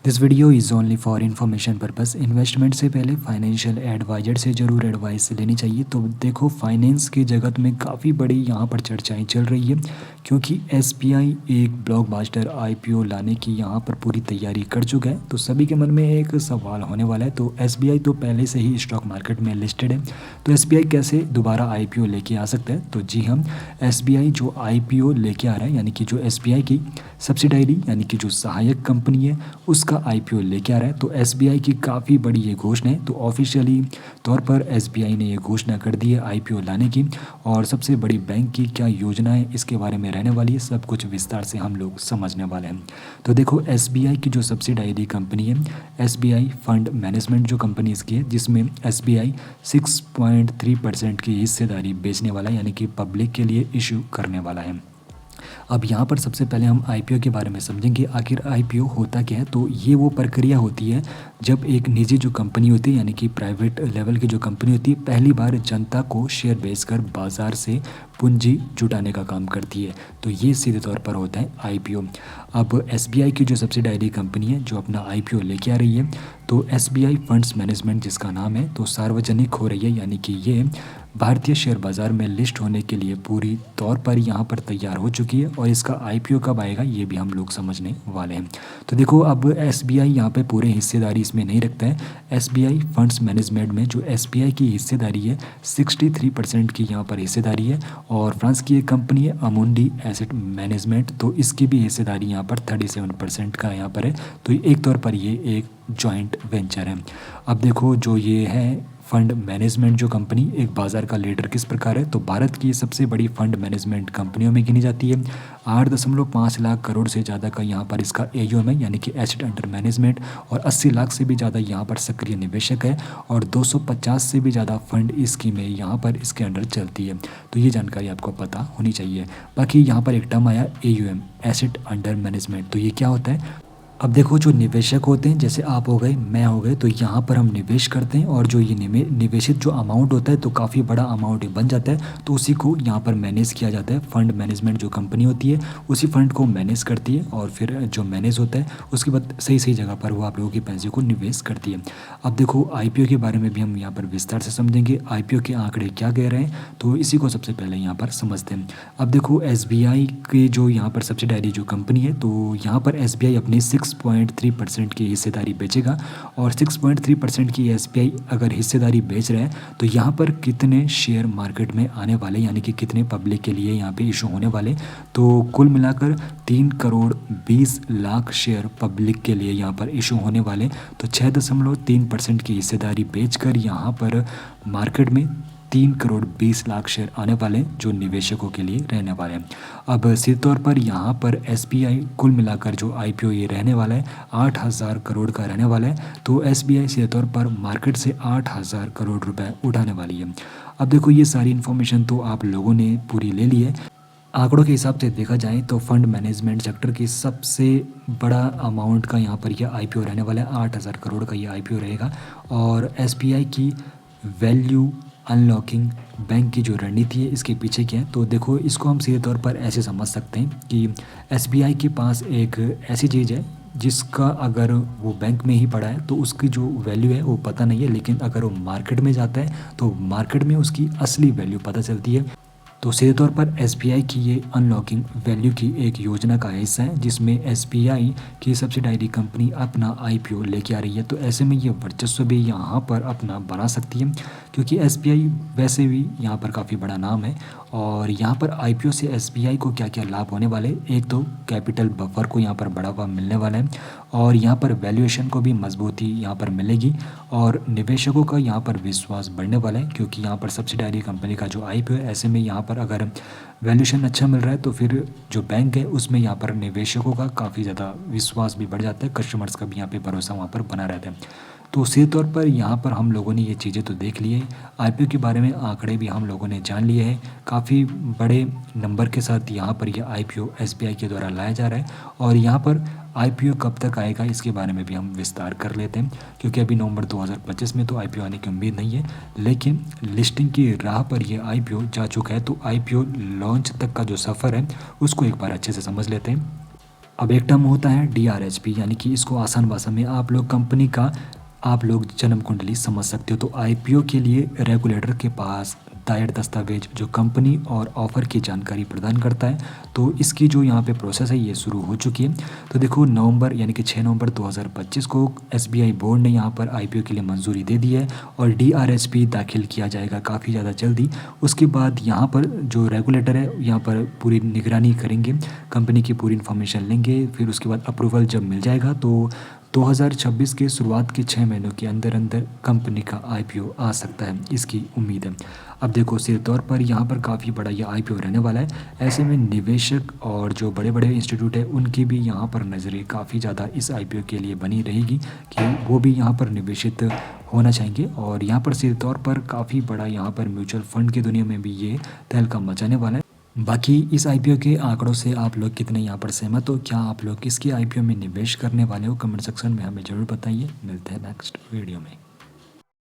This video is only for information purpose. Investment से पहले financial adviser से ज़रूर एडवाइस लेनी चाहिए। तो देखो, फाइनेंस की जगत में काफ़ी बड़ी यहाँ पर चर्चाएं चल रही है, क्योंकि एसबीआई एक ब्लॉकबस्टर आईपीओ लाने की यहाँ पर पूरी तैयारी कर चुका है। तो सभी के मन में एक सवाल होने वाला है, तो एसबीआई तो पहले से ही स्टॉक मार्केट में लिस्टेड है, तो एसबीआई कैसे दोबारा आईपीओ लेके आ सकता है। तो जी हम एसबीआई जो आईपीओ लेके आ रहा है, यानी कि जो एसबीआई की सब्सिडायरी यानी कि जो सहायक कंपनी है उसका आईपीओ लेके आ रहा है। तो एसबीआई की काफ़ी बड़ी ये घोषणा है। तो ऑफिशियली तौर पर एसबीआई ने ये घोषणा कर दी है आईपीओ लाने की, और सबसे बड़ी बैंक की क्या योजना है इसके बारे में रहने वाली है, सब कुछ विस्तार से हम लोग समझने वाले हैं। तो देखो, एसबीआई की जो सब्सिडायरी कंपनी है, एसबीआई फंड मैनेजमेंट जो कंपनी इसकी है, जिसमें एसबीआई 6.3% की हिस्सेदारी बेचने वाला है, यानी कि पब्लिक के लिए इशू करने वाला है। अब यहाँ पर सबसे पहले हम आईपीओ के बारे में समझेंगे, आखिर आईपीओ होता क्या है। तो ये वो प्रक्रिया होती है जब एक निजी जो कंपनी होती है, यानी कि प्राइवेट लेवल की जो कंपनी होती है, पहली बार जनता को शेयर बेचकर बाजार से पूंजी जुटाने का काम करती है। तो ये सीधे तौर पर होता है आईपीओ। अब एसबीआई की जो सब्सिडायरी कंपनी है जो अपना आईपीओ लेके आ रही है, तो एसबीआई फंड्स मैनेजमेंट जिसका नाम है, तो सार्वजनिक हो रही है, यानी कि ये भारतीय शेयर बाज़ार में लिस्ट होने के लिए पूरी तौर पर यहाँ पर तैयार हो चुकी है। और इसका आईपीओ कब आएगा ये भी हम लोग समझने वाले हैं। तो देखो, अब एसबीआई यहाँ पे पूरे हिस्सेदारी इसमें नहीं रखता है। एसबीआई फंड्स मैनेजमेंट में जो एसबीआई की हिस्सेदारी है 63% की यहाँ पर हिस्सेदारी है। और फ्रांस की एक कंपनी है अमुंडी एसेट मैनेजमेंट, तो इसकी भी हिस्सेदारी यहाँ पर 37% का यहाँ पर है। तो एक तौर पर ये एक जॉइंट वेंचर है। अब देखो, जो ये है फंड मैनेजमेंट जो कंपनी, एक बाज़ार का लीडर किस प्रकार है, तो भारत की सबसे बड़ी फंड मैनेजमेंट कंपनियों में गिनी जाती है। 8.5 लाख करोड़ से ज़्यादा का यहाँ पर इसका एयूएम है, यानी कि एसेट अंडर मैनेजमेंट, और 80 लाख से भी ज़्यादा यहाँ पर सक्रिय निवेशक है, और 250 से भी ज़्यादा फंड स्कीमें यहाँ पर इसके अंडर चलती है। तो ये जानकारी आपको पता होनी चाहिए। बाकी यहाँ पर एक टर्म आया एयूएम, एसेट अंडर मैनेजमेंट, तो ये क्या होता है। अब देखो, जो निवेशक होते हैं, जैसे आप हो गए, मैं हो गए, तो यहाँ पर हम निवेश करते हैं, और जो ये निवेशित जो अमाउंट होता है, तो काफ़ी बड़ा अमाउंट बन जाता है, तो उसी को यहाँ पर मैनेज किया जाता है। फंड मैनेजमेंट जो कंपनी होती है उसी फंड को मैनेज करती है, और फिर जो मैनेज होता है उसके बाद सही सही जगह पर वो आप लोगों के पैसे को निवेश करती है। अब देखो, आईपीओ के बारे में भी हम यहाँ पर विस्तार से समझेंगे, आईपीओ के आंकड़े क्या कह रहे हैं, तो इसी को सबसे पहले यहाँ पर समझते हैं। अब देखो, एसबीआई की जो यहाँ पर सब्सिडायरी जो कंपनी है, तो यहाँ पर एसबीआई अपनी 6.3% की हिस्सेदारी बेचेगा। और 6.3% की एसबीआई अगर हिस्सेदारी बेच रहे हैं, तो यहाँ पर कितने शेयर मार्केट में आने वाले, यानी कि कितने पब्लिक के लिए यहाँ पे इशू होने वाले, तो कुल मिलाकर 3 करोड़ 20 लाख शेयर पब्लिक के लिए यहाँ पर इशू होने वाले। तो 6.3% की हिस्सेदारी बेचकर यहाँ पर मार्केट में 3 करोड़ 20 लाख शेयर आने वाले हैं, जो निवेशकों के लिए रहने वाले हैं। अब सीधे तौर पर यहाँ पर एसबीआई कुल मिलाकर जो आईपीओ ये रहने वाला है 8,000 करोड़ का रहने वाला है। तो एसबीआई सीधे तौर पर मार्केट से 8,000 करोड़ रुपए उठाने वाली है। अब देखो, ये सारी इन्फॉर्मेशन तो आप लोगों ने पूरी ले ली है। आंकड़ों के हिसाब से देखा जाए तो फंड मैनेजमेंट सेक्टर की सबसे बड़ा अमाउंट का यहाँ पर यह आईपीओ रहने वाला है, 8,000 करोड़ का ये आईपीओ रहेगा। और एसबीआई की वैल्यू अनलॉकिंग बैंक की जो रणनीति है इसके पीछे क्या है, तो देखो, इसको हम सीधे तौर पर ऐसे समझ सकते हैं कि एसबीआई के पास एक ऐसी चीज़ है जिसका अगर वो बैंक में ही पड़ा है तो उसकी जो वैल्यू है वो पता नहीं है, लेकिन अगर वो मार्केट में जाता है तो मार्केट में उसकी असली वैल्यू पता चलती है। तो सीधे तौर पर एसबीआई की ये अनलॉकिंग वैल्यू की एक योजना का हिस्सा है, जिसमें एसबीआई की सब्सिडायरी कंपनी अपना आईपीओ लेके आ रही है। तो ऐसे में ये वर्चस्व भी यहाँ पर अपना बना सकती है, क्योंकि एसबीआई वैसे भी यहाँ पर काफ़ी बड़ा नाम है। और यहाँ पर आईपीओ से एसबीआई को क्या क्या लाभ होने वाले, एक तो कैपिटल बफर को यहाँ पर बढ़ावा मिलने वाला है, और यहाँ पर वैल्यूएशन को भी मजबूती यहाँ पर मिलेगी, और निवेशकों का यहाँ पर विश्वास बढ़ने वाला है, क्योंकि यहाँ पर सब्सिडायरी कंपनी का जो आईपीओ है, ऐसे में यहाँ पर अगर वैल्यूएशन अच्छा मिल रहा है तो फिर जो बैंक है उसमें यहाँ पर निवेशकों का काफ़ी ज़्यादा विश्वास भी बढ़ जाता है, कस्टमर्स का भी यहाँ पे भरोसा वहाँ पर बना रहता है। तो सीधे तौर पर यहाँ पर हम लोगों ने ये चीज़ें तो देख ली है, आईपीओ के बारे में आंकड़े भी हम लोगों ने जान लिए हैं। काफ़ी बड़े नंबर के साथ यहाँ पर यह आईपीओ एसबीआई के द्वारा लाया जा रहा है, और यहाँ पर आईपीओ कब तक आएगा इसके बारे में भी हम विस्तार कर लेते हैं, क्योंकि अभी नवंबर 2025 में तो आईपीओ आने की उम्मीद नहीं है, लेकिन लिस्टिंग की राह पर यह आईपीओ जा चुका है। तो आईपीओ लॉन्च तक का जो सफ़र है उसको एक बार अच्छे से समझ लेते हैं। अब एक टर्म होता है DRHP, यानी कि इसको आसान भाषा में आप लोग कंपनी का आप लोग जन्म कुंडली समझ सकते हो। तो आईपीओ के लिए रेगुलेटर के पास दायर दस्तावेज जो कंपनी और ऑफ़र की जानकारी प्रदान करता है, तो इसकी जो यहाँ पे प्रोसेस है ये शुरू हो चुकी है। तो देखो नवंबर यानी कि 6 नवंबर 2025 को एसबीआई बोर्ड ने यहाँ पर आईपीओ के लिए मंजूरी दे दी है और डीआरएचपी दाखिल किया जाएगा काफ़ी ज़्यादा जल्दी। उसके बाद यहाँ पर जो रेगुलेटर है यहाँ पर पूरी निगरानी करेंगे, कंपनी की पूरी इन्फॉर्मेशन लेंगे, फिर उसके बाद अप्रूवल जब मिल जाएगा तो 2026 के शुरुआत के 6 महीनों के अंदर अंदर कंपनी का आईपीओ आ सकता है, इसकी उम्मीद है। अब देखो सिर तौर पर यहाँ पर काफ़ी बड़ा ये आईपीओ रहने वाला है, ऐसे में निवेशक और जो बड़े बड़े इंस्टीट्यूट है उनकी भी यहाँ पर नज़रें काफ़ी ज़्यादा इस आईपीओ के लिए बनी रहेगी कि वो भी यहाँ पर निवेशित होना चाहेंगे। और यहाँ पर सिर तौर पर काफ़ी बड़ा यहाँ पर म्यूचुअल फंड की दुनिया में भी ये तहलका मचाने वाला है। बाकी इस आईपीओ के आंकड़ों से आप लोग कितने यहाँ पर सहमत हो, क्या आप लोग किसकी आईपीओ में निवेश करने वाले हो, कमेंट सेक्शन में हमें ज़रूर बताइए। मिलते हैं नेक्स्ट वीडियो में।